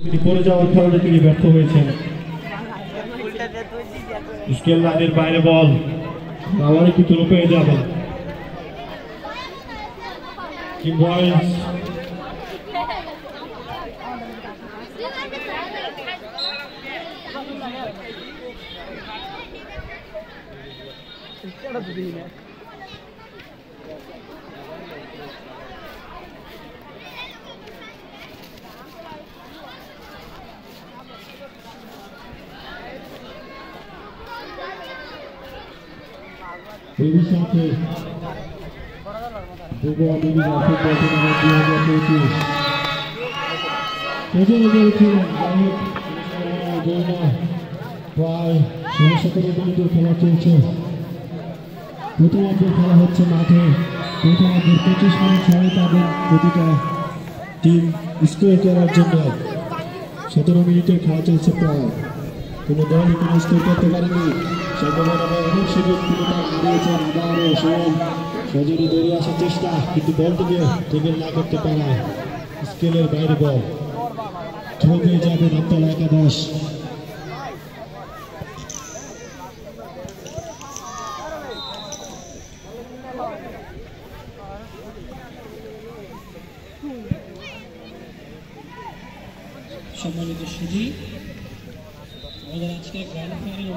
তিনি পড়ে যাওয়ার কারণে তিনি ব্যর্থ হয়েছেন। স্কেল লাইনের বাইরে বল, আবার একটু তুলে পেয়ে যাবেন। কিম বয়েজ এই সাথে ফুটবল প্রায় 16-17 মিনিটের খেলা চলছে। প্রথমার্ধের খেলা হচ্ছে মাঠে। প্রথমার্ধের 25 মিনিট সময় পাবেন প্রতিটা টিম স্কোর করার জন্য। 17 মিনিটের খেলা চলছে প্রায়। কোনো দলই কোনো স্কোর করতে পারেনি। সম্ভাবনা অনেক সুযোগ তিনি তার হারিয়েছেন। আবারও সজরে দৌড়ে আসার চেষ্টা, কিন্তু বলটিকে টেবিল না করতে পারায় স্কেলের বাইরে বল থ্রো পেয়ে যাবে নামতলা একাদশ। সম্মানিত সুধী, আমাদের আজকে গ্র্যান্ড ফাইনাল